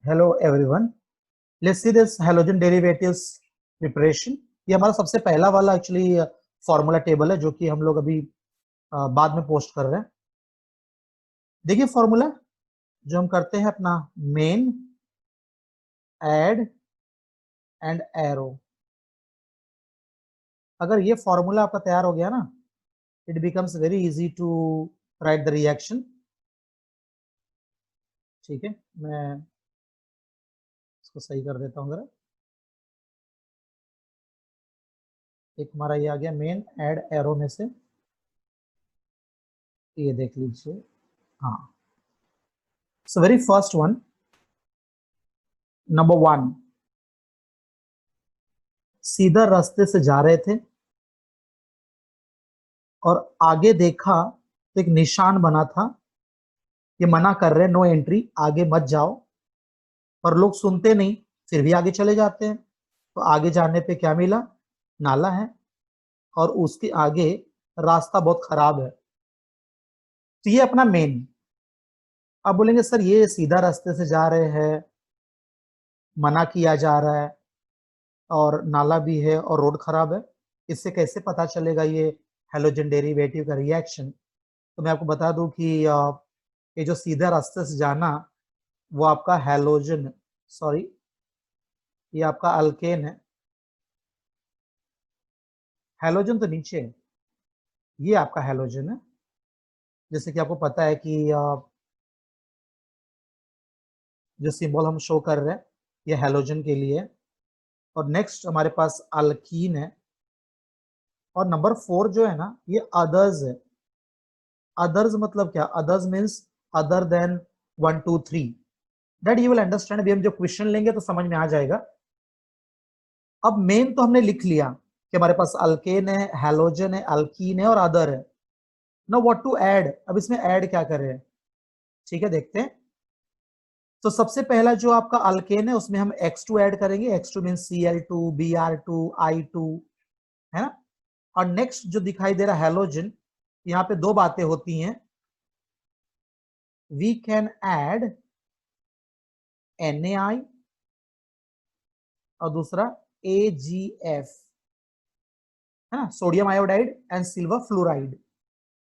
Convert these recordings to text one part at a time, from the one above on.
Hello everyone, let's see this halogen derivatives preparation. ये हमारा सबसे पहला वाला एक्चुअली फॉर्मूला टेबल है जो कि हम लोग अभी बाद में पोस्ट कर रहे हैं। देखिए फॉर्मूला जो हम करते हैं अपना मेन ऐड एंड एरो। अगर ये फॉर्मूला आपका तैयार हो गया ना, it becomes very easy to write the reaction. ठीक है, मैं इसको सही कर देता हूँ जरा। एक हमारा ये आ गया मेन ऐड एरो में से, ये देख लीजिए। हाँ, so very first one, number 1, सीधा रास्ते से जा रहे थे और आगे देखा तो एक निशान बना था, ये मना कर रहे नो एंट्री, आगे मत जाओ। पर लोग सुनते नहीं, फिर भी आगे चले जाते हैं। तो आगे जाने पे क्या मिला? नाला है और उसके आगे रास्ता बहुत खराब है। तो ये अपना मेन। अब बोलेंगे सर ये सीधा रास्ते से जा रहे हैं, मना किया जा रहा है और नाला भी है और रोड खराब है, इससे कैसे पता चलेगा ये हैलोजन डेरिवेटिव का रिएक्शन? तो मैं आपको बता दूं कि ये जो सीधा रास्ते से जाना वो आपका हैलोजन, सॉरी ये आपका अल्केन है। हैलोजन तो नीचे है, ये आपका हैलोजन है। जैसे कि आपको पता है कि जो सिंबल हम शो कर रहे हैं ये हैलोजन के लिए है। और नेक्स्ट हमारे पास अल्कीन है। और नंबर 4 जो है ना, ये अदर्स है। अदर्स मतलब क्या? Others means other than 1 2 3। That you will understand. अभी हम जो क्वेश्चन लेंगे तो समझ में आ जाएगा। अब मेन तो हमने लिख लिया कि हमारे पास अल्केन है, हैलोजन है, अल्कीन है और अदर है। Now what to add? अब इसमें ऐड क्या करें? ठीक है, देखते हैं। तो सबसे पहला जो आपका अल्केन है उसमें हम X2 ऐड करेंगे। X2 means Cl2 Br2 I2, है ना। और नेक्स्ट जो दिखाई दे रहा है हैलोजन, यहाँ पे दो बातें होती हैं। वी कैन ऐड NaI और दूसरा AgF, है ना, sodium iodide and silver fluoride.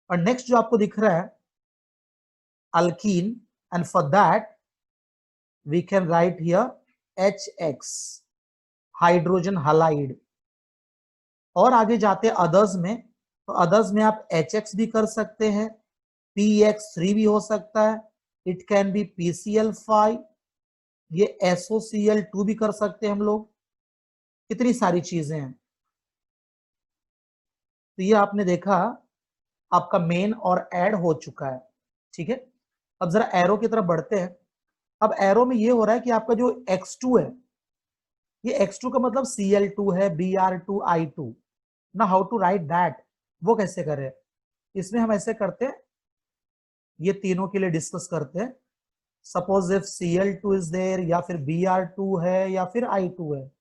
और नेक्स्ट जो आपको दिख रहा है alkene, and for that we can write here HX, hydrogen halide. और आगे जाते अदर्स में, तो अदर्स में आप HX भी कर सकते हैं, PX3 भी हो सकता है, इट कैन बी PCl5, ये SOCl2 भी कर सकते हैं हम लोग। कितनी सारी चीजें हैं। तो ये आपने देखा आपका मेन और ऐड हो चुका है। ठीक है, अब जरा एरो की तरफ बढ़ते हैं। अब एरो में ये हो रहा है कि आपका जो X2 है, ये X2 का मतलब Cl2 है, Br2 I2। ना हाउ टू राइट दैट, वो कैसे करें? इसमें हम ऐसे करते हैं, ये तीनों के लिए डिस्कस करते हैं। Suppose if Cl2 is there, या फिर Br2 है, या फिर I2 है,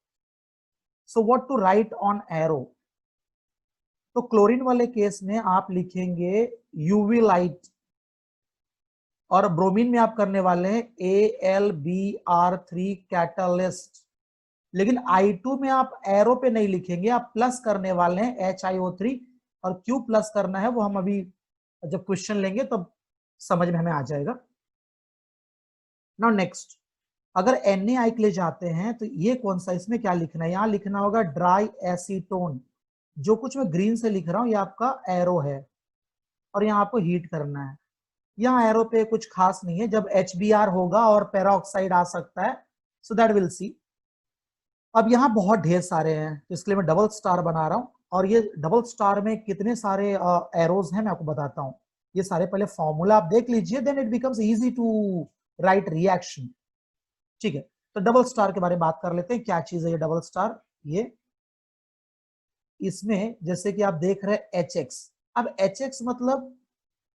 so what to write on arrow? तो क्लोरीन वाले केस में आप लिखेंगे यूवी लाइट, और ब्रोमीन में आप करने वाले हैं AlBr3 कैटलिस्ट। लेकिन I2 में आप एरो पे नहीं लिखेंगे, आप प्लस करने वाले हैं HiO3। और क्यों प्लस करना है वो हम अभी जब क्वेश्चन लेंगे तब तो समझ में हमें आ जाएगा। नाउ नेक्स्ट, अगर NaI के लिए जाते हैं तो ये कौन सा, इसमें क्या लिखना है? यहां लिखना होगा ड्राई एसीटोन। जो कुछ मैं ग्रीन से लिख रहा हूं ये आपका एरो है, और यहाँ आपको हीट करना है। यहाँ एरो पे कुछ खास नहीं है, जब HBr होगा और पेरोक्साइड आ सकता है, सो दैट विल सी। अब यहाँ बहुत ढेर सारे हैं, तो इसलिए मैं डबल स्टार बना रहा हूं। और ये डबल स्टार में कितने सारे एरोज हैं मैं आपको बताता हूँ। ये सारे पहले फॉर्मूला आप देख लीजिए, then it becomes easy to write reaction. ठीक है, तो डबल स्टार के बारे में बात कर लेते हैं। क्या चीज है ये डबल स्टार? ये इसमें जैसे कि आप देख रहे हैं HX। अब HX मतलब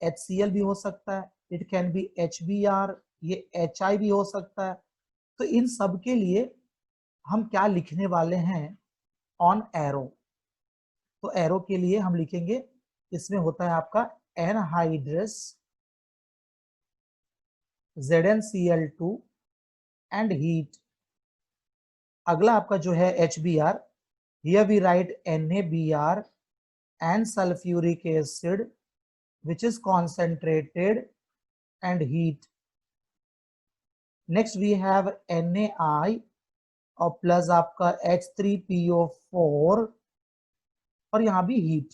HCl भी हो सकता है, इट कैन बी HBr, ये HI भी हो सकता है। तो इन सब के लिए हम क्या लिखने वाले हैं ऑन एरो? तो एरो के लिए हम लिखेंगे, इसमें होता है आपका एनहाइड्रस ZnCl2 एंड हीट। अगला आपका जो है HBr, here we write NaBr and sulfuric acid which is concentrated and heat. Next we have NaI और प्लस आपका H3PO4 और यहाँ भी हीट।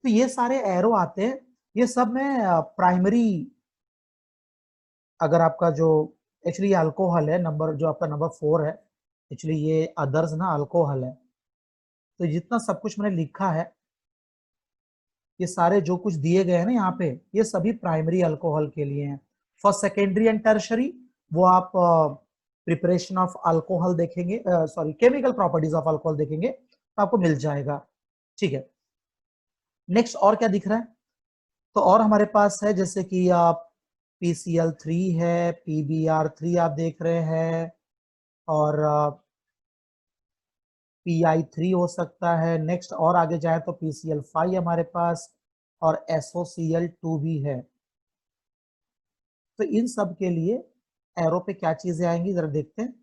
तो ये सारे एरो आते हैं, ये सब में प्राइमरी, अगर आपका जो एक्चुअली अल्कोहल है, नंबर जो आपका नंबर 4 है, एक्चुअली ये अदर्स ना अल्कोहल है। तो जितना सब कुछ मैंने लिखा है, ये सारे जो कुछ दिए गए हैं ना यहाँ पे, ये सभी प्राइमरी अल्कोहल के लिए हैं। फॉर सेकेंडरी एंड टर्शरी वो आप प्रिपरेशन ऑफ अल्कोहल देखेंगे, sorry chemical properties of alcohol देखेंगे तो आपको मिल जाएगा। ठीक है, नेक्स्ट और क्या दिख रहा है? तो और हमारे पास है जैसे कि आप PCl3 है, PBr3 आप देख रहे हैं, और PI3 हो सकता है। नेक्स्ट और आगे जाए तो PCl5 हमारे पास और SOCl2 भी है। तो इन सब के लिए एरो पे क्या चीजें आएंगी जरा देखते हैं।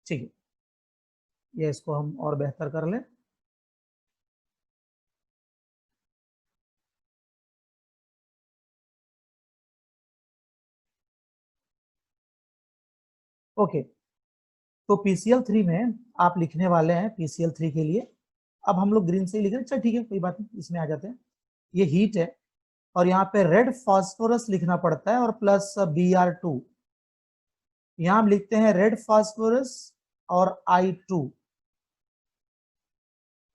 ठीक है, ये इसको हम और बेहतर कर लें। ओके, तो PCl3 में आप लिखने वाले हैं PCl3 के लिए, अब हम लोग ग्रीन से ही लिख रहे हैं, चल ठीक है कोई बात नहीं, इसमें आ जाते हैं। ये हीट है और यहाँ पे रेड फास्फोरस लिखना पड़ता है और प्लस Br2। यहाँ हम लिखते हैं रेड फास्फोरस और I2,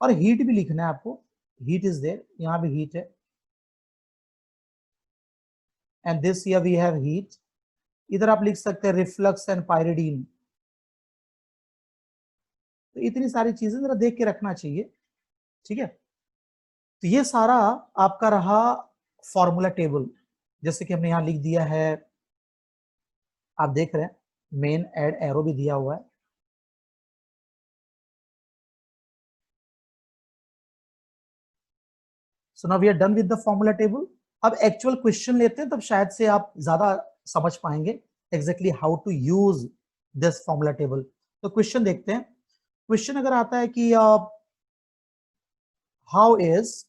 और हीट भी लिखना है आपको, हीट इज देयर, यहाँ भी हीट है, and this here we have heat. इधर आप लिख सकते हैं रिफ्लक्स एंड पायरिडीन। तो इतनी सारी चीजें जरा देख के रखना चाहिए। ठीक है, तो ये सारा आपका रहा फॉर्मूला टेबल, जैसे कि हमने यहाँ लिख दिया है, आप देख रहे हैं मेन एड एरो भी दिया हुआ है। So now we are done with the formula table. अब एक्चुअल क्वेश्चन लेते हैं, तब शायद से आप ज्यादा समझ पाएंगे exactly how to use this formula table. तो क्वेश्चन देखते हैं। क्वेश्चन अगर आता है कि how is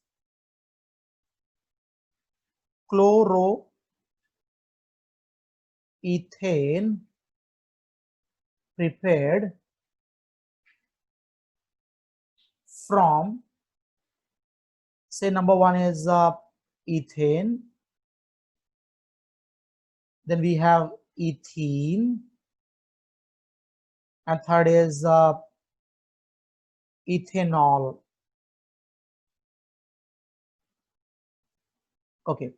chloroethane prepared from, say number one is ethane, then we have ethene, and third is ethanol. Okay,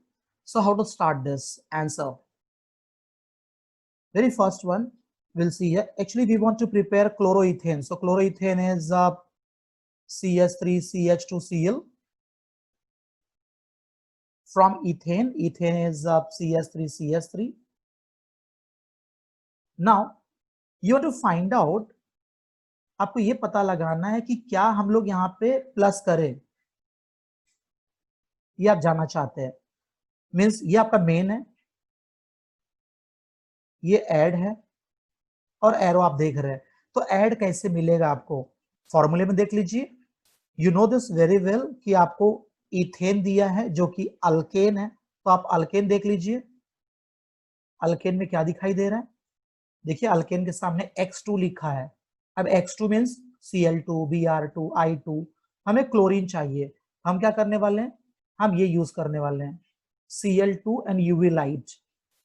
so how to start this answer? Very first one we'll see here. Actually we want to prepare chloroethane, so chloroethane is CH3CH2Cl. From ethane, ethane is CH3CH3. Now you have to find out, आपको ये पता लगाना है कि क्या हम लोग यहाँ पे प्लस करें, ये आप जानना चाहते हैं। मीन्स ये आपका मेन है, ये ऐड है, और एरो आप देख रहे हैं। तो ऐड कैसे मिलेगा आपको, फॉर्मूले में देख लीजिए। You know this very well कि आपको इथेन दिया है जो कि अल्केन है, तो आप अल्केन देख लीजिए। अल्केन में क्या दिखाई दे रहा है, देखिए अल्केन के सामने X2 लिखा है। अब X2 means Cl2, Br2, I2। हमें क्लोरीन चाहिए, हम क्या करने वाले हैं, हम ये यूज करने वाले हैं Cl2 एंड UV लाइट।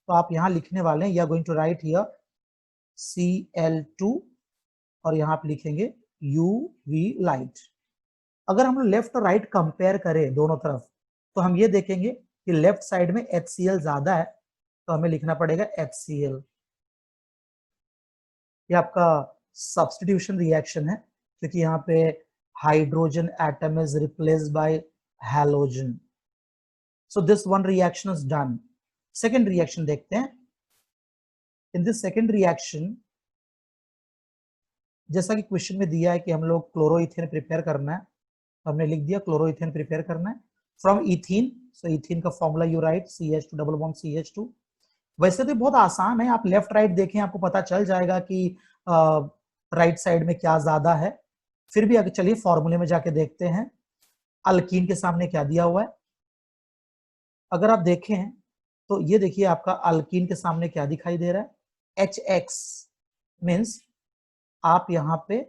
तो आप यहाँ लिखने वाले हैं, you are going to write here Cl2 और यहाँ आप लिखेंगे UV लाइट। अगर हम लेफ्ट और राइट कंपेयर करें दोनों तरफ, तो हम ये देखेंगे कि लेफ्ट साइड में HCl ज्यादा है, तो हमें लिखना पड़ेगा HCl। ये आपका सब्स्टिट्यूशन रिएक्शन है, क्योंकि यहाँ पे hydrogen atom is replaced by halogen. So this one reaction is done. Second reaction देखते हैं। इन दिस सेकेंड रिएक्शन, जैसा कि क्वेश्चन में दिया है कि हम लोग क्लोरोइथेन प्रिपेयर करना है, तो हमने लिख दिया क्लोरोइथेन प्रिपेयर करना है फ्रॉम इथीन। सो इथीन का formula you right CH2 double bond CH2। वैसे तो बहुत आसान है, आप लेफ्ट राइट देखें आपको पता चल जाएगा कि राइट साइड में क्या ज्यादा है। फिर भी अगर चलिए फॉर्मूले में जाके देखते हैं अल्कीन के सामने क्या दिया हुआ है। अगर आप देखें तो ये देखिए आपका अल्कीन के सामने क्या दिखाई दे रहा है, HX मीन्स आप यहाँ पे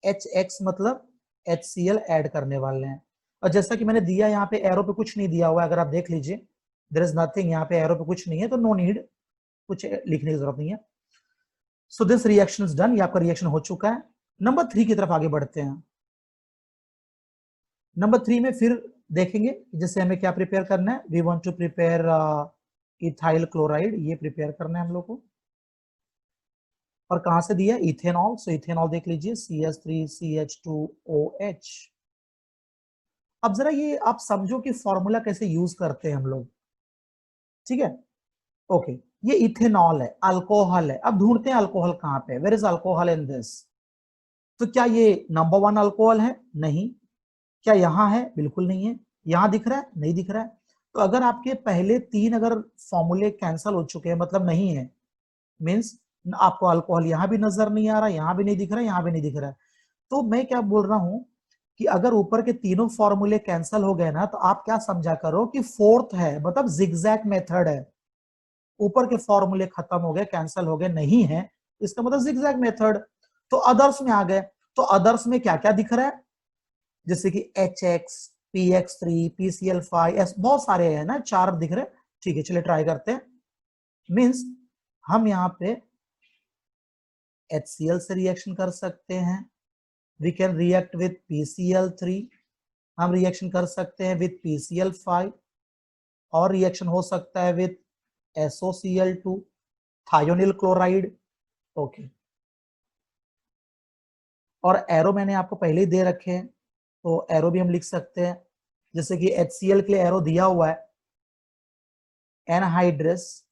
HX मतलब HCl ऐड करने वाले हैं। और जैसा कि मैंने दिया यहाँ पे एरो पे कुछ नहीं दिया हुआ है, अगर आप देख लीजिए देयर इज नथिंग, यहाँ पे एरो पे कुछ नहीं है तो नो नीड कुछ लिखने की जरूरत नहीं है। So this reaction is done, ये आपका रिएक्शन हो चुका है। नंबर 3 की तरफ आगे बढ़ते हैं। नंबर 3 में फिर देखेंगे जैसे हमें क्या प्रिपेयर करना है, we want to prepare ethyl chloride, ये प्रिपेयर करना है हम लोग को। और कहां से दिया, इथेनॉल, सो इथेनॉल देख लीजिए CH3CH2OH। अब जरा ये आप समझो कि फॉर्मूला कैसे यूज करते हैं हम लोग, ठीक है। ओके, ये इथेनॉल है, अल्कोहल है। अब ढूंढते हैं अल्कोहल कहां पे, where is alcohol in this. तो क्या ये नंबर 1 अल्कोहल है, नहीं। क्या यहाँ है, बिल्कुल नहीं है। यहाँ दिख रहा है, नहीं दिख रहा है। तो अगर आपके पहले 3 अगर फॉर्मूले कैंसिल हो चुके हैं मतलब नहीं है, मीन्स आपको अल्कोहल यहाँ भी नजर नहीं आ रहा, यहाँ भी नहीं दिख रहा है, यहाँ भी नहीं दिख रहा है। तो मैं क्या बोल रहा हूं कि अगर ऊपर के तीनों फॉर्मूले कैंसिल हो गए ना तो आप क्या समझा करो कि फोर्थ है, मतलब जिगजैग मेथड है। ऊपर के फॉर्मूले खत्म हो गए, कैंसिल हो गए, नहीं है, इसका मतलब जिगजैग मेथड। तो अदर्स में आ गए, तो अदर्स में क्या क्या दिख रहा है, जैसे कि HX, PX3, PCl5, बहुत सारे हैं ना, 4 दिख रहे हैं। ठीक है, चलिए ट्राई करते हैं। मीन्स हम यहाँ पे HCl से रिएक्शन कर सकते हैं, we can react with PCl3, हम रिएक्शन कर सकते हैं विथ PCl5, और रिएक्शन हो सकता है with SOCl2, thionyl chloride. Okay, और एरो मैंने आपको पहले ही दे रखे हैं, तो एरो भी हम लिख सकते हैं। जैसे कि HCl के लिए एरो दिया हुआ है एनहाइड्रस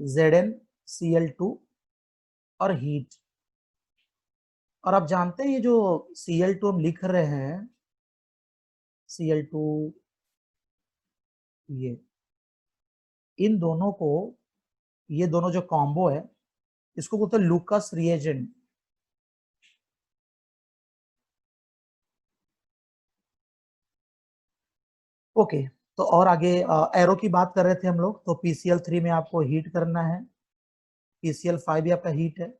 ZnCl2 और हीट। और आप जानते हैं ये जो Cl2 हम लिख रहे हैं, Cl2, ये इन दोनों को, ये दोनों जो कॉम्बो है इसको बोलते हैं लूकास रिएजेंट। ओके, तो और आगे एरो की बात कर रहे थे हम लोग, तो PCl3 में आपको हीट करना है, PCl5 भी आपका हीट है,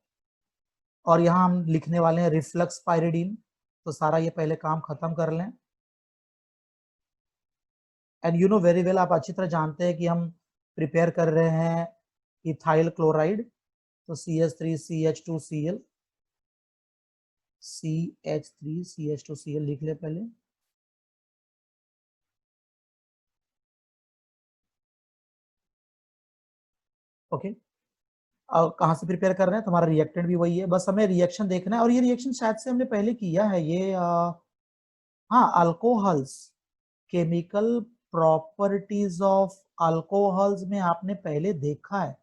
और यहाँ हम लिखने वाले हैं रिफ्लक्स पायरिडीन। तो सारा ये पहले काम खत्म कर लें। And you know very well, आप अच्छी तरह जानते हैं कि हम प्रिपेयर कर रहे हैं इथाइल क्लोराइड। तो CH3CH2Cl, CH3CH2Cl लिख ले पहले। ओके, और कहाँ से प्रिपेयर कर रहे हैं, तुम्हारा रिएक्टेंट भी वही है, बस हमें रिएक्शन देखना है। और ये रिएक्शन शायद से हमने पहले किया है ये हाँ, alcohols, chemical properties of alcohols में आपने पहले देखा है।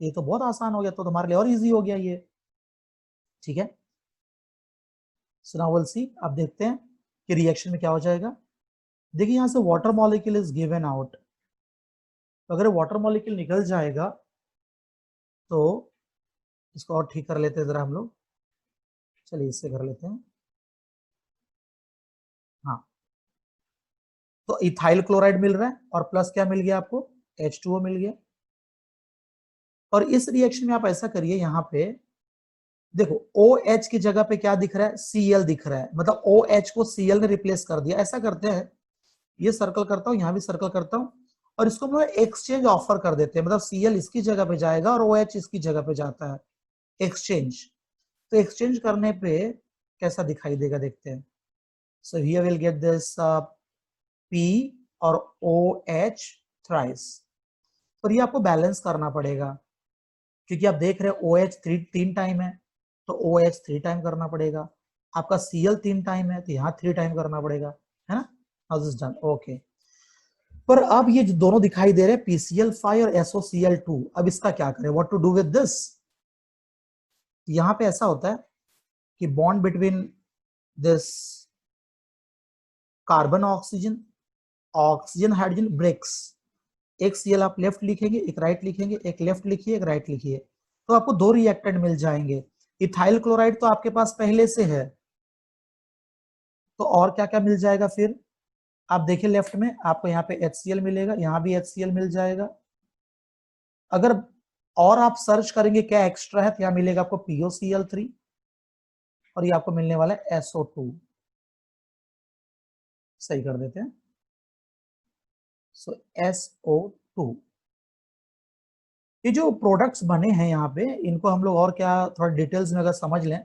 ये तो बहुत आसान हो गया, तो तुम्हारे लिए और इजी हो गया ये, ठीक है। सो नाउ विल सी, अब देखते हैं कि रिएक्शन में क्या हो जाएगा। देखिए यहाँ से water molecule is given out, तो अगर वाटर मॉलिक्यूल निकल जाएगा तो इसको और ठीक कर लेते हैं जरा हम लोग। चलिए इससे कर लेते हैं, हाँ। तो इथाइल क्लोराइड मिल रहा है और प्लस क्या मिल गया आपको, H2O मिल गया। और इस रिएक्शन में आप ऐसा करिए, यहाँ पे देखो OH की जगह पे क्या दिख रहा है, Cl दिख रहा है, मतलब OH को Cl ने रिप्लेस कर दिया। ऐसा करते हैं, ये सर्कल करता हूं, यहाँ भी सर्कल करता हूं, और इसको हम एक्सचेंज ऑफर कर देते हैं, मतलब Cl इसकी जगह पे जाएगा और OH इसकी जगह पे जाता है, एक्सचेंज। तो एक्सचेंज करने पे कैसा दिखाई देगा देखते हैं। So here will get this P और OH थ्राइस। पर ये आपको बैलेंस करना पड़ेगा, क्योंकि आप देख रहे हैं OH 3 टाइम है, तो OH 3 टाइम करना पड़ेगा। आपका Cl 3 टाइम है, तो यहाँ 3 टाइम करना पड़ेगा, है ना। How this done, okay. पर अब ये जो दोनों दिखाई दे रहे हैं PCl5 और SOCl2, अब इसका क्या करें, what to do with this. यहाँ पे ऐसा होता है कि bond between this carbon oxygen, oxygen hydrogen breaks, एक Cl आप लेफ्ट लिखेंगे, एक राइट लिखेंगे, एक लेफ्ट लिखिए, एक राइट लिखिए, तो आपको दो रिएक्टेंट मिल जाएंगे। इथाइल क्लोराइड तो आपके पास पहले से है, तो और क्या क्या मिल जाएगा फिर? आप देखिए लेफ्ट में आपको यहाँ पे HCl मिलेगा, यहाँ भी HCl मिल जाएगा। अगर और आप सर्च करेंगे क्या एक्स्ट्रा है, तो यहाँ मिलेगा आपको POCl3 और ये आपको मिलने वाला है SO2। सही कर देते हैं, सो SO2। ये जो प्रोडक्ट्स बने हैं यहाँ पे, इनको हम लोग और क्या थोड़ा डिटेल्स में अगर समझ लें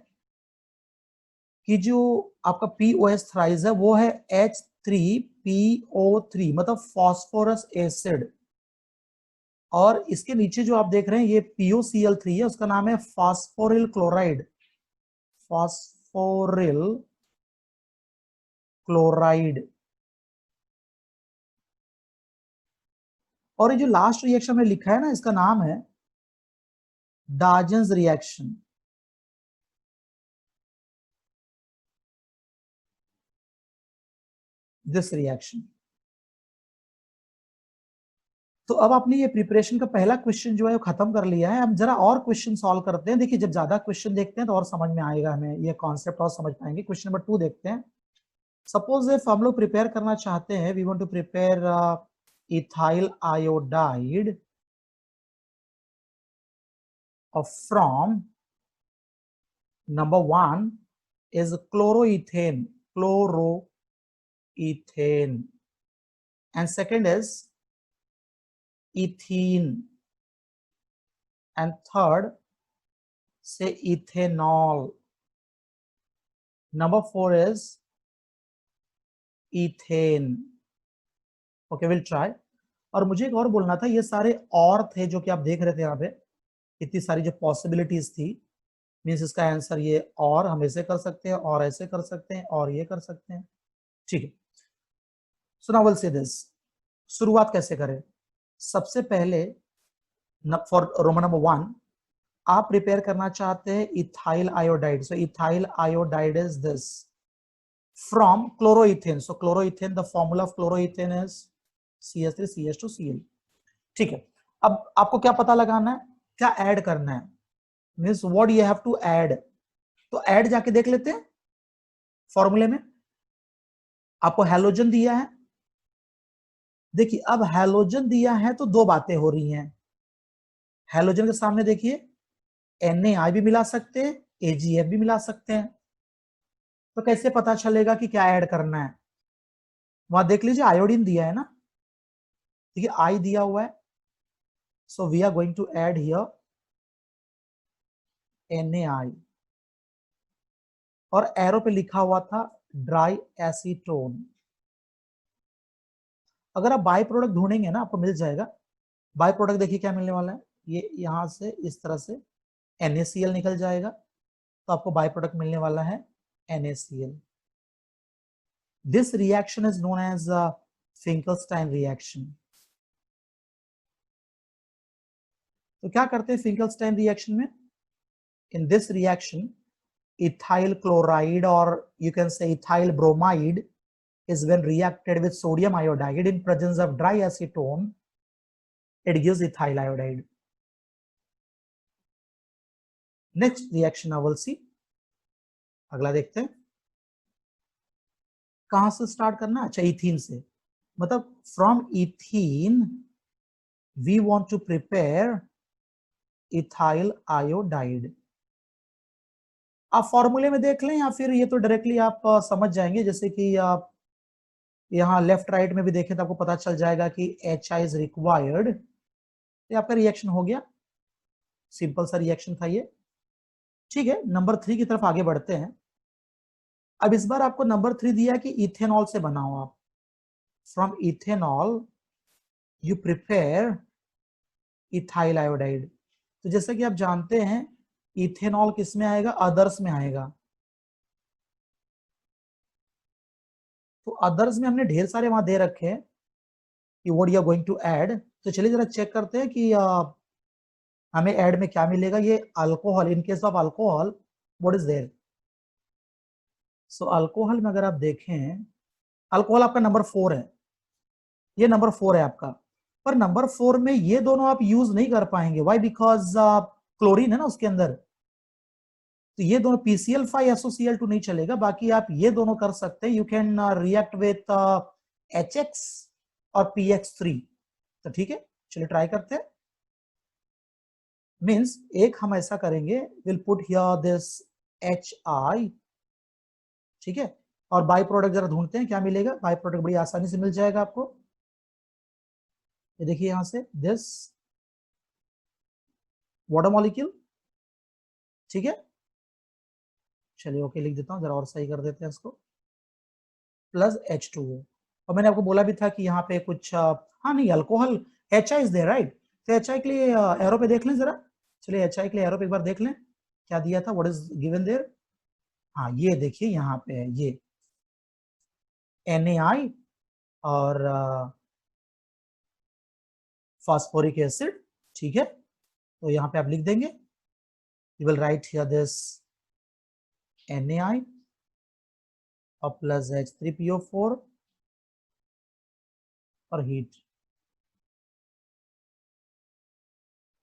कि जो आपका POS थ्राइज है वो है H3PO3, मतलब फास्फोरस एसिड, और इसके नीचे जो आप देख रहे हैं ये POCl3 है, उसका नाम है फास्फोरिल क्लोराइड, फास्फोरिल क्लोराइड। और ये जो लास्ट रिएक्शन में लिखा है ना, इसका नाम है डार्जन्स रिएक्शन। This reaction. तो अब आपने ये प्रिपरेशन का पहला क्वेश्चन जो है वो खत्म कर लिया है। अब जरा और क्वेश्चन सॉल्व करते हैं। देखिए जब ज्यादा क्वेश्चन देखते हैं तो और समझ में आएगा, हमें ये कॉन्सेप्ट और समझ पाएंगे। क्वेश्चन नंबर 2 देखते हैं। सपोज इफ हम लोग प्रिपेयर करना चाहते हैं, we want to prepare ethyl iodide from number 1 is chloroethane, and second is ethene, and third say ethanol, number 4 is ethane। Okay, will try. और मुझे एक और बोलना था, ये सारे और थे जो कि आप देख रहे थे यहाँ पे, इतनी सारी जो पॉसिबिलिटीज थी, मीन्स इसका आंसर ये, और हम ऐसे कर सकते हैं, और ऐसे कर सकते हैं, और ये कर सकते हैं। ठीक है, so now will see this. शुरुआत कैसे करें? सबसे पहले फॉर रोमन नंबर 1 आप प्रिपेयर करना चाहते हैं ethyl iodide, so ethyl iodide is this from chloroethane. So chloroethane, the formula of chloroethane is CH3CH2Cl। ठीक है, अब आपको क्या पता लगाना है, क्या ऐड करना है, means what you have to add. तो ऐड जाके देख लेते हैं फॉर्मूले में। आपको हैलोजन दिया है, देखिए अब हैलोजन दिया है तो दो बातें हो रही हैं। हैलोजन के सामने देखिए NaI भी मिला सकते हैं, AgF भी मिला सकते हैं। तो कैसे पता चलेगा कि क्या ऐड करना है? वहां देख लीजिए आयोडीन दिया है ना, ठीक है, I दिया हुआ है, so we are going to add here NaI, और एरो पे लिखा हुआ था ड्राई एसीटोन। अगर आप बाय प्रोडक्ट ढूंढेंगे ना आपको मिल जाएगा। बाय प्रोडक्ट देखिए क्या मिलने वाला है, ये यहां से इस तरह से NaCl निकल जाएगा, तो आपको बाय प्रोडक्ट मिलने वाला है NaCl। This reaction is known as Finkelstein reaction. तो क्या करते हैं फिंकलस्टाइन रिएक्शन में? In this reaction ethyl chloride, or you can say ethyl bromide, is when reacted with sodium iodide in presence of dry acetone, it gives ethyl iodide. Next reaction I will see, अगला देखते हैं। कहां से start करना? अच्छा, ethene से, मतलब from ethene we want to prepare ethyl iodide. आप फॉर्मूले में देख लें या फिर ये तो डायरेक्टली आप समझ जाएंगे, जैसे कि आप यहाँ लेफ्ट राइट में भी देखें तो आपको पता चल जाएगा कि HI इज रिक्वायर्ड। ये आपका रिएक्शन हो गया, सिंपल सा रिएक्शन था ये। ठीक है, नंबर 3 की तरफ आगे बढ़ते हैं। अब इस बार आपको नंबर 3 दिया कि इथेनॉल से बनाओ आप। From ethanol you prepare ethyl iodide. तो जैसा कि आप जानते हैं इथेनॉल किस में आएगा? अदर्स में आएगा। तो अदर्स में हमने ढेर सारे वहां दे रखे हैं कि what you are going to add. तो चलिए जरा चेक करते हैं कि हमें ऐड में क्या मिलेगा। ये alcohol, in case of alcohol what is there? So alcohol में अगर आप देखें अल्कोहल आपका नंबर 4 है, ये नंबर 4 है आपका, पर नंबर 4 में ये दोनों आप यूज नहीं कर पाएंगे। वाई? बिकॉज क्लोरीन है ना उसके अंदर, तो ये दोनों PCl5 SOCl2 नहीं चलेगा, बाकी आप ये दोनों कर सकते हैं। You can react with HX और PX3। तो ठीक है, चलिए ट्राई करते हैं। मीन्स एक हम ऐसा करेंगे, will put here this HI, ठीक है, और बाई प्रोडक्ट जरा ढूंढते हैं क्या मिलेगा। बाई प्रोडक्ट बड़ी आसानी से मिल जाएगा आपको। ये देखिए यहां से दिस वाटर मॉलिक्यूल, ठीक है, चलिए ओके लिख देता हूं, जरा और सही कर देते हैं इसको, प्लस H2O। और मैंने आपको बोला भी था कि यहाँ पे कुछ हाँ नहीं, alcohol HI is there, right? तो HI के लिए एरो पे देख लें जरा, चलिए HI के लिए एरो पे एक बार देख लें क्या दिया था, व्हाट इज गिवन देयर। हाँ ये देखिए यहाँ पे है ये NaI और फास्फोरिक एसिड, ठीक है। तो यहाँ पे आप लिख देंगे, you will write here this NaI और प्लस H3PO4 और heat.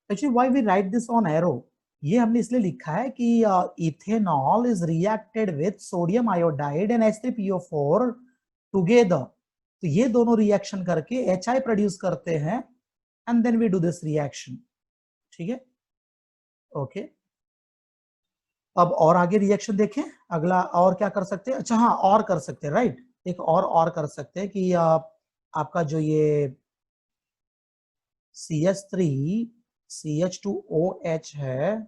Actually why we write this on arrow, ये हमने इसलिए लिखा है कि ethanol is reacted with sodium iodide and H3PO4 together. तो ये दोनों रिएक्शन करके HI प्रोड्यूस करते हैं and then we do this reaction, ठीक है, ओके। अब और आगे रिएक्शन देखें, अगला और क्या कर सकते हैं। अच्छा हाँ, और कर सकते हैं, राइट, एक और कर सकते हैं कि आपका जो ये CH3CH2OH है,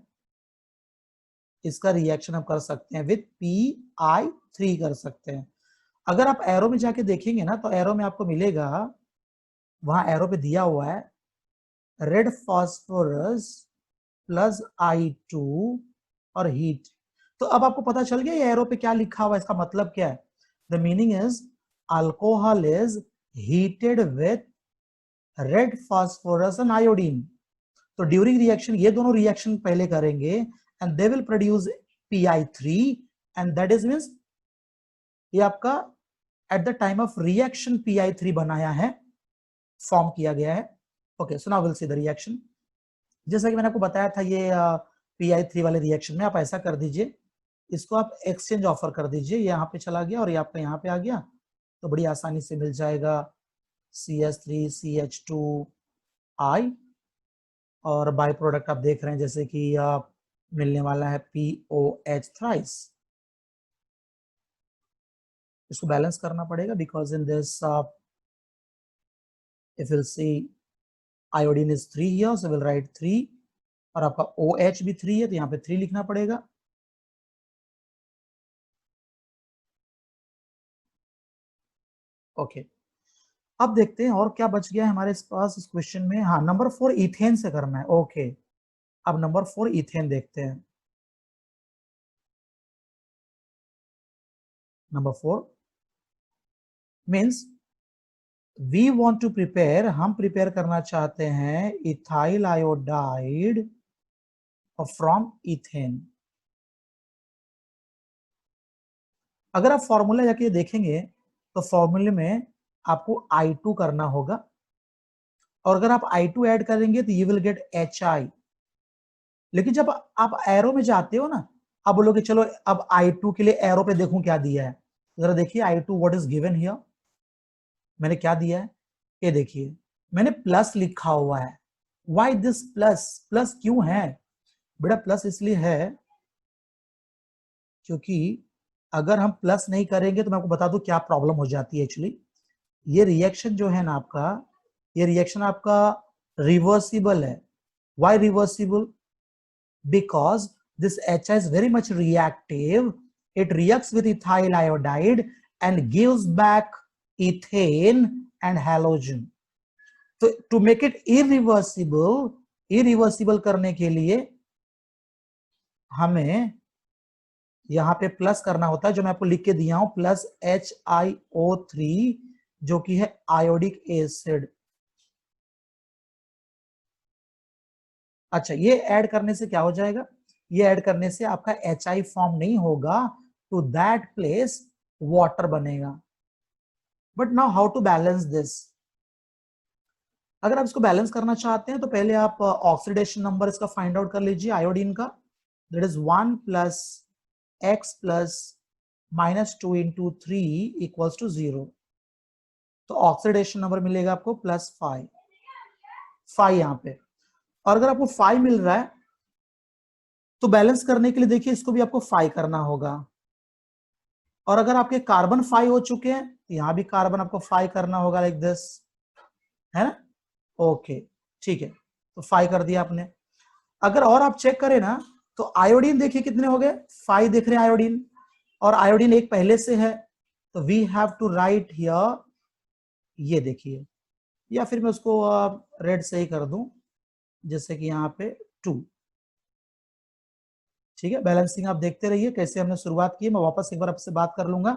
इसका रिएक्शन हम कर सकते हैं विथ PI3 कर सकते हैं। अगर आप एरो में जाके देखेंगे ना, तो एरो में आपको मिलेगा, वहां एरो पे दिया हुआ है रेड फास्फोरस प्लस I2 और हीट। तो अब आपको पता चल गया ये एरो पे क्या लिखा हुआ है, इसका मतलब क्या है। The meaning is alcohol is heated with red phosphorus and iodine. तो ड्यूरिंग रिएक्शन ये दोनों रिएक्शन पहले करेंगे and they will produce PI3 and that is means ये आपका at the time of reaction PI3 बनाया है, फॉर्म किया गया है। Okay, so now will see the reaction. जैसा कि मैंने आपको बताया था, ये PI3 वाले रिएक्शन में आप ऐसा कर दीजिए, इसको आप एक्सचेंज ऑफर कर दीजिए, ये यहाँ पे चला गया और ये आपका यहाँ पे आ गया, तो बड़ी आसानी से मिल जाएगा CH3CH2I और बाई प्रोडक्ट आप देख रहे हैं जैसे कि मिलने वाला है POH थ्राइस। इसको बैलेंस करना पड़ेगा because in this if will see iodine is 3 here, so will write 3 और आपका OH भी 3 है तो यहाँ पे 3 लिखना पड़ेगा। ओके, अब देखते हैं और क्या बच गया है हमारे पास इस क्वेश्चन में। हाँ, नंबर 4 इथेन से करना है। ओके, अब नंबर 4 इथेन देखते हैं। Number 4 means we want to prepare, हम प्रिपेयर करना चाहते हैं इथाइल आयोडाइड फ्रॉम इथेन। अगर आप फॉर्मूला जाके देखेंगे तो फॉर्मूले में आपको I2 करना होगा और अगर आप I2 ऐड करेंगे तो यू विल गेट HI। लेकिन जब आप एरो में जाते हो ना, आप बोलोगे चलो अब I2 के लिए एरो पे देखूं क्या दिया है। जरा देखिए I2 what is given here, मैंने क्या दिया है, ये देखिए मैंने प्लस लिखा हुआ है। व्हाई दिस प्लस, प्लस क्यों है बेटा? प्लस इसलिए है क्योंकि अगर हम प्लस नहीं करेंगे तो मैं आपको बता दूं क्या प्रॉब्लम हो जाती है। एक्चुअली ये रिएक्शन जो है ना आपका, ये रिएक्शन आपका रिवर्सिबल है। Why reversible? because this HI is very much reactive. It reacts with ethyl iodide and gives back ethane and halogen. So to make it irreversible करने के लिए हमें यहाँ पे प्लस करना होता है, जो मैं आपको लिख के दिया हूं, प्लस HiO3 जो कि है आयोडिक एसिड। अच्छा, ये ऐड करने से क्या हो जाएगा? ये ऐड करने से आपका HI फॉर्म नहीं होगा, टू दैट प्लेस वाटर बनेगा। But now how to balance this. अगर आप इसको बैलेंस करना चाहते हैं तो पहले आप ऑक्सीडेशन नंबर इसका फाइंड आउट कर लीजिए आयोडीन का, that is 1 plus X plus -2 into 3 equals to 0। तो ऑक्सीडेशन नंबर मिलेगा आपको +5 यहाँ पे। और अगर आपको 5 मिल रहा है तो बैलेंस करने के लिए देखिए इसको भी आपको 5 करना होगा। और अगर आपके कार्बन 5 हो चुके हैं तो यहां भी कार्बन आपको 5 करना होगा, लाइक दिस, है ना। ओके ठीक है, तो 5 कर दिया आपने। अगर और आप चेक करें ना तो आयोडीन देखिए कितने हो गए, 5 दिख रहे हैं आयोडीन, और आयोडीन एक पहले से है, तो we have to write here, ये देखिए, या फिर मैं उसको रेड से ही कर दूं, जैसे कि यहाँ पे 2। ठीक है, बैलेंसिंग आप देखते रहिए कैसे हमने शुरुआत की। मैं वापस एक बार आपसे बात कर लूंगा।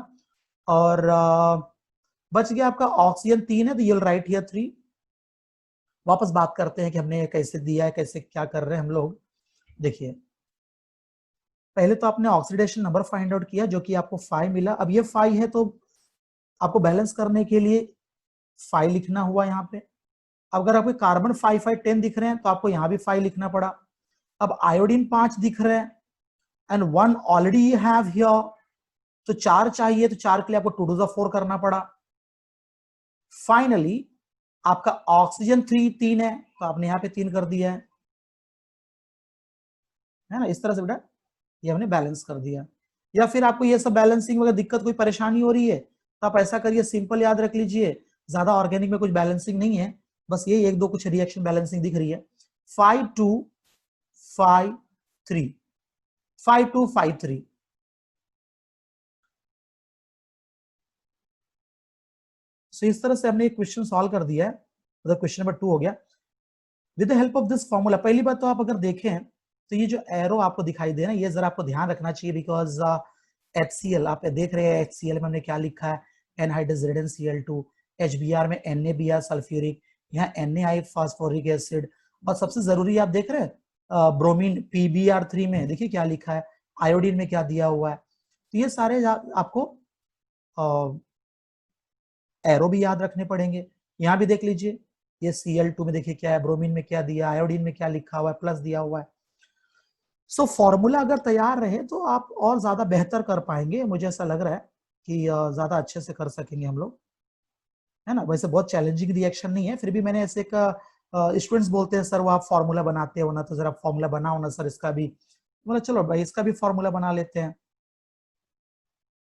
और बच गया आपका ऑक्सीजन 3 है, तो यूल राइट हियर 3। वापस बात करते हैं कि हमने कैसे दिया है, कैसे क्या कर रहे हैं हम लोग। देखिए पहले तो आपने ऑक्सीडेशन नंबर फाइंड आउट किया जो कि आपको 5 मिला। अब ये 5 है तो आपको बैलेंस करने के लिए 5 लिखना हुआ यहाँ पे। अगर आपको कार्बन 5 5 10 दिख रहे हैं तो आपको यहाँ भी 5 लिखना पड़ा। अब आयोडीन 5 दिख रहे हैं and 1 already you have here, तो 4 चाहिए, तो 4 के लिए आपको 2 टू द 4 करना पड़ा। फाइनली आपका ऑक्सीजन 3 है तो आपने यहाँ पे 3 कर दिया है ना। इस तरह से बेटा ये हमने बैलेंस कर दिया। या फिर आपको ये सब बैलेंसिंग वगैरह दिक्कत कोई परेशानी हो रही है तो आप ऐसा करिए, सिंपल याद रख लीजिए, ज्यादा ऑर्गेनिक में कुछ बैलेंसिंग नहीं है, बस ये एक दो कुछ रिएक्शन बैलेंसिंग दिख रही है। 5 2 5 3 5 2 5 3। सो इस तरह से हमने एक क्वेश्चन सॉल्व कर दिया है, मतलब क्वेश्चन नंबर 2 हो गया with the help of this formula. पहली बात तो आप अगर देखें तो ये जो एरो आपको दिखाई दे रहा है ये जरा आपको ध्यान रखना चाहिए, बिकॉज HCl आप देख रहे हैं, HCl में हमने क्या लिखा है, एनहाइड्रस रेडन Cl2, HBr में NaBr सल्फ्यूरिक, यहाँ NaI फास्फोरिक एसिड, और सबसे जरूरी आप देख रहे हैं ब्रोमीन PbR3 में देखिए क्या लिखा है, आयोडीन में क्या दिया हुआ है। तो ये सारे आपको एरो भी याद रखने पड़ेंगे। यहाँ भी देख लीजिए ये Cl2 में देखिए क्या है, ब्रोमीन में क्या दिया, आयोडीन में क्या लिखा हुआ है, प्लस दिया हुआ है। सो फॉर्मूला अगर तैयार रहे तो आप और ज्यादा बेहतर कर पाएंगे, मुझे ऐसा लग रहा है कि ज्यादा अच्छे से कर सकेंगे हम लोग, है ना। वैसे बहुत चैलेंजिंग रिएक्शन नहीं है, फिर भी मैंने ऐसे का स्टूडेंट्स बोलते हैं सर वो आप फॉर्मूला बनाते हो ना, तो जरा फॉर्मूला बनाओ ना सर इसका भी, बोला चलो भाई इसका भी फॉर्मूला बना लेते हैं।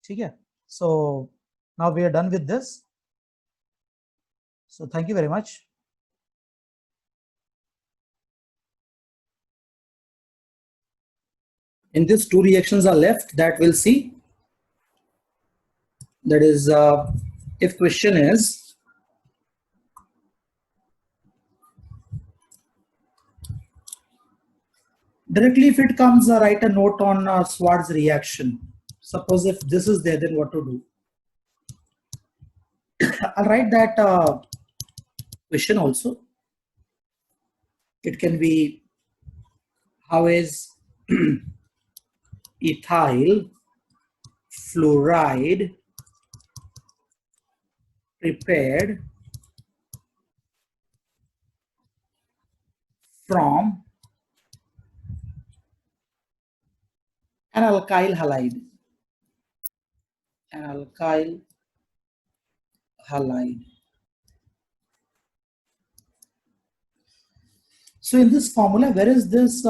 ठीक है, so now we are done with this, so thank you very much. In this 2 reactions are left that we'll see. That is, if question is directly, if it comes, write a note on Schwarz reaction. Suppose if this is there, then what to do? I'll write that question also. It can be, how is ethyl fluoride prepared from an alkyl halide. An alkyl halide. So in this formula, where is this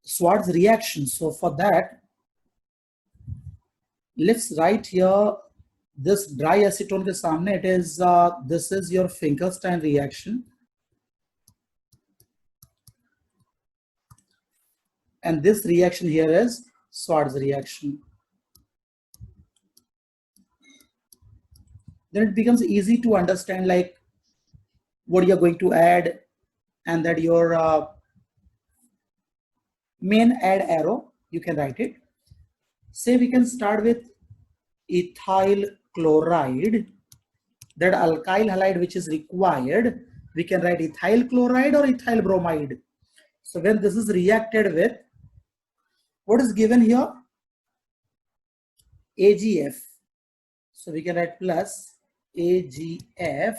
Schwarz reaction? So for that, let's write here this dry acetone ke samne, it is this is your Finkelstein reaction, and this reaction here is Schwarz reaction. Then it becomes easy to understand like what you're going to add, and that your main add arrow you can write it. Say we can start with ethyl chloride, that alkyl halide which is required, we can write ethyl chloride or ethyl bromide. So when this is reacted with, what is given here? AgF. So we can write plus AgF,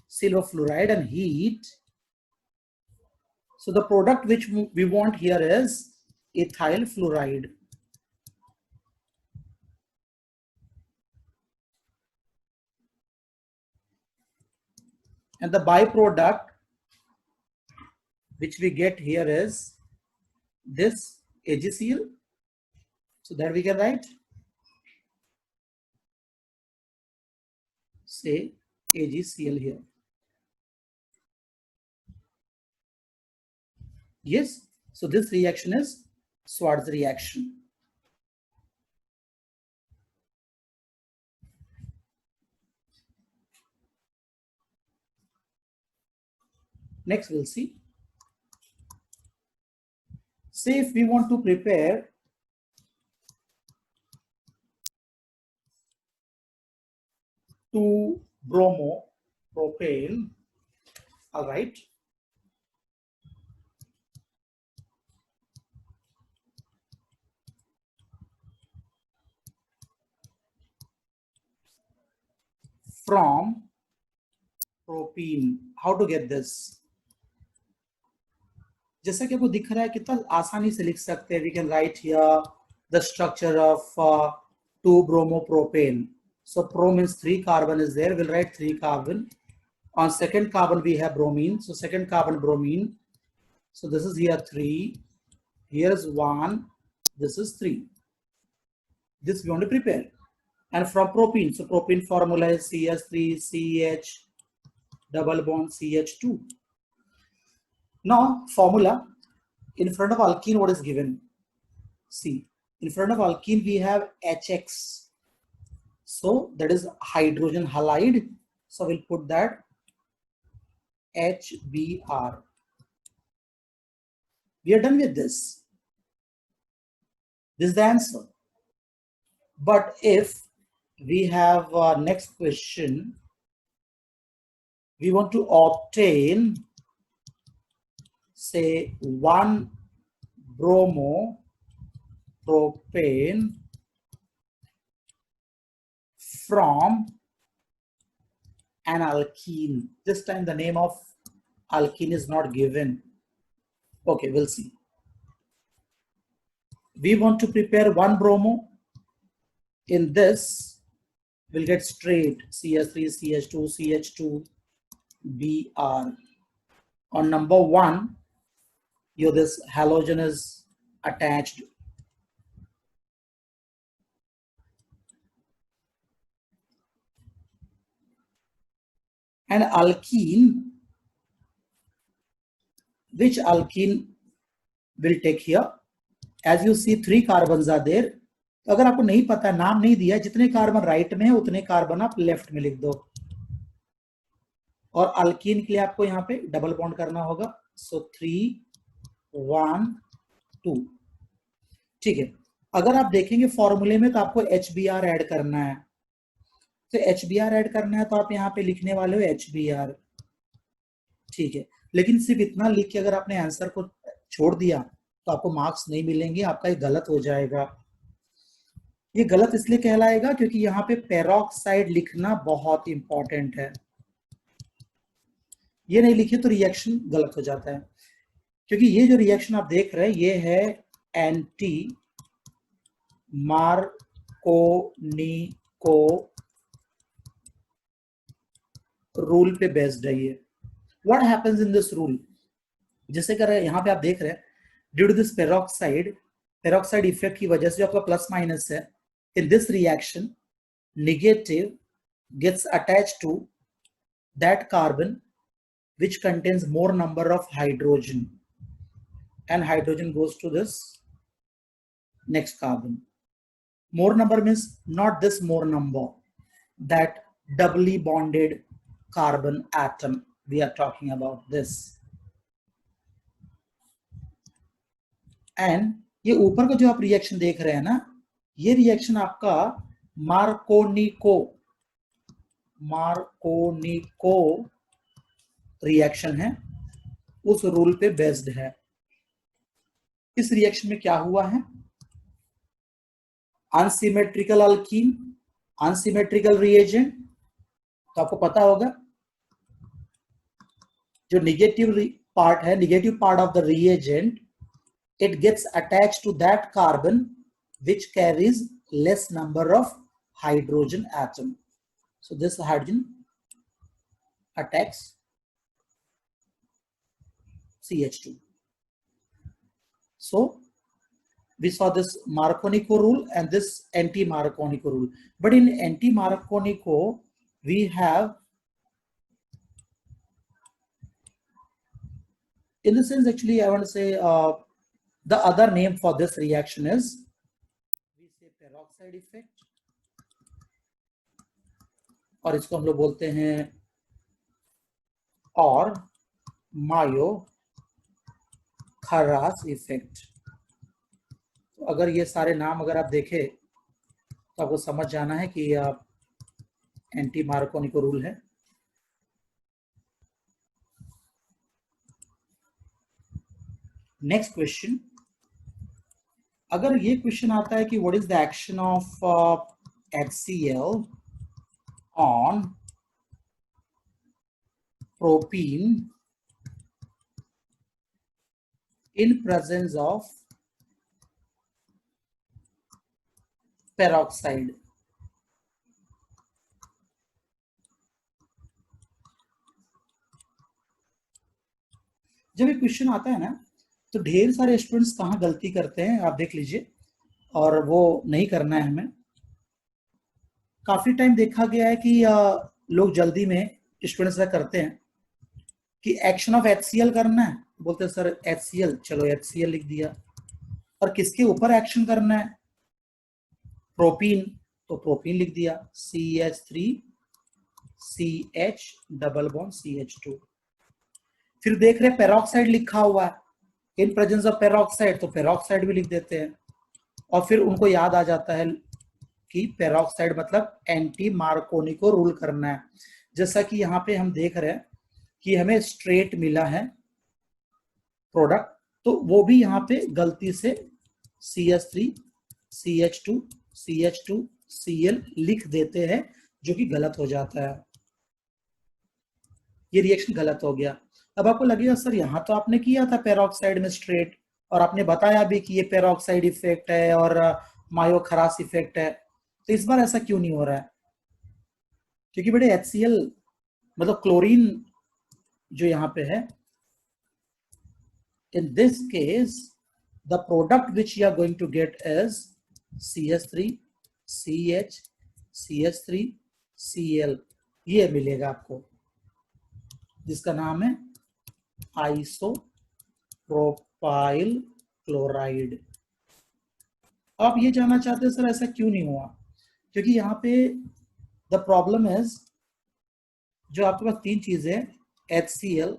silver fluoride, and heat. So the product which we want here is ethyl fluoride. And the byproduct which we get here is this AgCl. So that we can write, say, AgCl here. Yes, so this reaction is Schwarz reaction. Next we'll see. Say if we want to prepare 2-bromopropane, all right. From propene, how to get this? जैसा कि आपको दिख रहा है कितना आसानी से लिख सकते हैं. We can write here the structure of 2-bromopropane. So pro means 3 carbon is there. We'll write 3 carbon. On second carbon we have bromine. So second carbon bromine. So this is here 3. Here's 1. This is 3. This we want to prepare. And from propene. So propene formula is CH3CH double bond CH2. Now formula, in front of alkene what is given? See, in front of alkene we have HX. So that is hydrogen halide. So we'll put that HBr. We are done with this. This is the answer. But if we have next question, we want to obtain, say, 1-bromopropane from an alkene. This time the name of alkene is not given. Okay, we'll see. We want to prepare 1-bromo. In this, we'll get straight CH3, CH2, CH2, Br. On number 1, this halogen is attached. And alkene, which alkene will take here? As you see, 3 carbons are there. तो अगर आपको नहीं पता, नाम नहीं दिया, जितने carbon right में है उतने कार्बन आप लेफ्ट में लिख दो. और अल्कीन के लिए आपको यहाँ पे डबल बॉन्ड करना होगा. सो 3 1 2. ठीक है. अगर आप देखेंगे फॉर्मूले में तो आपको HBr ऐड करना है. तो HBr ऐड करना है तो आप यहाँ पे लिखने वाले हो HBr. ठीक है. लेकिन सिर्फ इतना लिख के अगर आपने आंसर को छोड़ दिया तो आपको मार्क्स नहीं मिलेंगे. आपका ये गलत हो जाएगा. ये गलत इसलिए कहलाएगा क्योंकि यहाँ पे पेरोक्साइड लिखना बहुत इंपॉर्टेंट है. ये नहीं लिखे तो रिएक्शन गलत हो जाता है. क्योंकि ये जो रिएक्शन आप देख रहे हैं ये है एंटी मार्कोनिको रूल पे बेस्ड है ये. What happens in this rule? जैसे कर यहाँ पे आप देख रहे हैं due to this peroxide effect की वजह से जो आपका प्लस माइनस है, in this reaction negative gets attached to that carbon which contains more number of hydrogen, and hydrogen goes to this next carbon. More number means not this more number, that doubly bonded carbon atom we are talking about this. And ये ऊपर का जो आप reaction देख रहे हैं ना, ये रिएक्शन आपका मार्कोनिको रिएक्शन है, उस रूल पे बेस्ड है. इस रिएक्शन में क्या हुआ है? अनसिमेट्रिकल अल्कीन, अनसिमेट्रिकल रिएजेंट, तो आपको पता होगा जो नेगेटिव पार्ट है, negative part of the reagent, it gets attached to that carbon which carries less number of hydrogen atom. So this hydrogen attacks CH2. So we saw this Marconico rule and this anti-Marconico rule. But in anti-Marconico, we have, in the sense, actually, I want to say the other name for this reaction is, we say peroxide effect, और इसको हम लोग बोलते हैं और मायो खरास effect. तो अगर ये सारे नाम अगर आप देखें तो आपको समझ जाना है कि एंटी मार्कोनिको रूल है। नेक्स्ट क्वेश्चन, अगर ये क्वेश्चन आता है कि what is the action of HCl on propene in presence of peroxide, जब ये क्वेश्चन आता है ना तो ढेर सारे स्टूडेंट्स कहाँ गलती करते हैं आप देख लीजिए, और वो नहीं करना है हमें। काफी टाइम देखा गया है कि लोग जल्दी में स्टूडेंट्स करते हैं कि एक्शन ऑफ HCl करना है, बोलते हैं सर HCl, चलो HCl लिख दिया, और किसके ऊपर एक्शन करना है, प्रोपीन, तो प्रोपीन लिख दिया, CH3CH डबल बॉन्ड CH2। फिर देख रहे पेरोक्साइड लिखा हुआ है, इन प्रेजेंस ऑफ पेरोक्साइड, तो पेरोक्साइड भी लिख देते हैं, और फिर उनको याद आ जाता है कि पेरोक्साइड मतलब एंटी मार्कोनिको रूल करना है। जैसा कि यहाँ पे हम देख रहे हैं कि हमें स्ट्रेट मिला है प्रोडक्ट, तो वो भी यहाँ पे गलती से CH3 CH2 CH2 Cl लिख देते हैं, जो कि गलत हो जाता है, ये रिएक्शन गलत हो गया। अब आपको लगेगा सर यहाँ तो आपने किया था पेरोक्साइड में स्ट्रेट, और आपने बताया भी कि ये पेरोक्साइड इफेक्ट है और मायो खरास इफेक्ट है, तो इस बार ऐसा क्यों नहीं हो रहा है? क्योंकि बेटे HCl मतलब क्लोरीन जो यहाँ पे है, in this case the product which you are going to get is CH3 CH CH3 Cl, ये मिलेगा आपको, जिसका नाम है आइसोप्रोपाइल क्लोराइड। आप ये जानना चाहते हैं सर ऐसा क्यों नहीं हुआ? क्योंकि यहाँ पे द प्रॉब्लम इज, जो आपके पास तीन चीजें HCl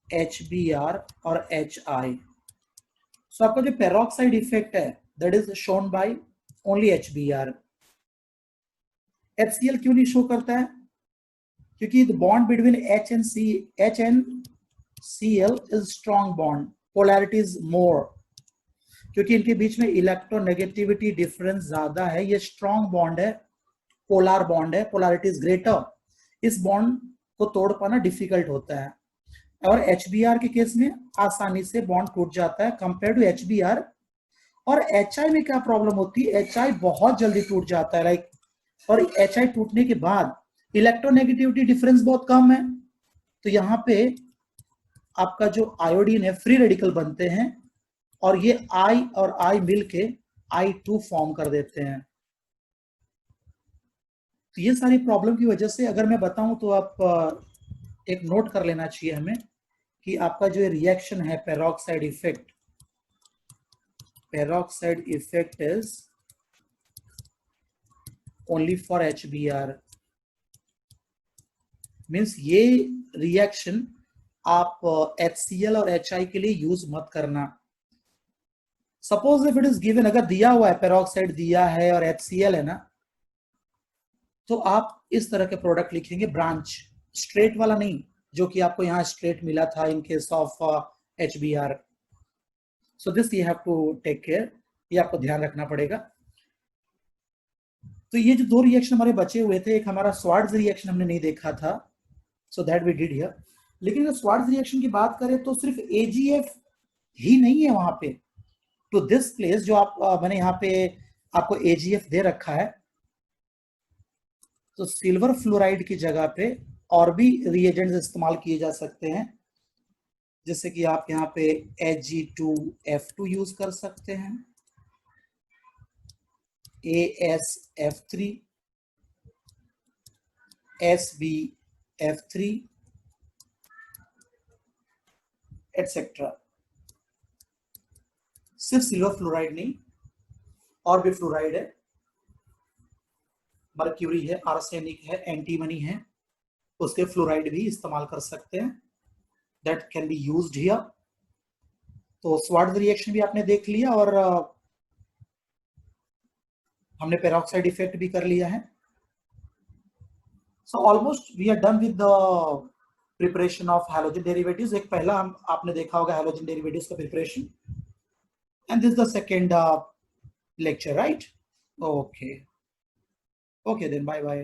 HBr और HI, सो आपका जो पेरोक्साइड इफेक्ट है that is shown by only HBr। HCl क्यों नहीं शो करता है? क्योंकि the bond between H and Cl is strong bond, polarity is more, क्योंकि इनके बीच में इलेक्ट्रोनेगेटिविटी डिफरेंस ज्यादा है, ये स्ट्रॉन्ग बॉन्ड है, पोलर बॉन्ड है, पोलैरिटी इज ग्रेटर, इस बॉन्ड को तोड़ पाना डिफिकल्ट होता है। और HBr के केस में आसानी से बॉन्ड टूट जाता है कंपेयर टू HBr। और HI में क्या प्रॉब्लम होती है, HI बहुत जल्दी टूट जाता है, लाइक, और HI टूटने के बाद इलेक्ट्रोनेगेटिविटी डिफरेंस बहुत कम है, तो यहाँ पे आपका जो आयोडीन है फ्री रेडिकल बनते हैं, और ये I और I मिलके I2 फॉर्म कर देते हैं। तो ये सारी प्रॉब्लम की वजह से अगर मैं बताऊं तो आप एक नोट कर लेना चाहिए हमें कि आपका जो रिएक्शन है peroxide effect is only for HBr, means ये रिएक्शन आप HCl और HI के लिए यूज मत करना। Suppose if it is given, अगर दिया हुआ है पेरोक्साइड दिया है और HCl है ना, तो आप इस तरह के प्रोडक्ट लिखेंगे, ब्रांच, स्ट्रेट वाला नहीं, जो कि आपको यहाँ स्ट्रेट मिला था in case of HBr। So this you have to take care, ये आपको ध्यान रखना पड़ेगा। तो ये जो 2 रिएक्शन हमारे बचे हुए थे, एक हमारा स्वार्ट्ज रिएक्शन हमने नहीं देखा था, so that we did here. लेकिन अगर स्वार्ट्ज रिएक्शन की बात करें तो सिर्फ AgF ही नहीं है वहां पे। टू दिस प्लेस जो आप मैंने यहाँ पे आपको AgF दे रखा है, तो सिल्वर फ्लोराइड की जगह पे और भी रिएजेंट्स इस्तेमाल किए जा सकते हैं, जैसे कि आप यहाँ पे Ag2F2 यूज कर सकते हैं, AsF3, SbF3 एटसेट्रा। सिर्फ सिल्वर फ्लोराइड नहीं, और भी फ्लोराइड है, मर्क्यूरी है, आर्सेनिक है, एंटीमनी है, उसके फ्लोराइड भी इस्तेमाल कर सकते हैं, that can be used here. तो स्वार्ट्ज रिएक्शन भी आपने देख लिया और हमने पेरोक्साइड इफेक्ट भी कर लिया है। So almost we are done with the preparation of halogen derivatives. एक पहला हम आपने देखा होगा हैलोजन डेरिवेटिव्स का preparation, and this the second lecture, right? Okay then, bye bye.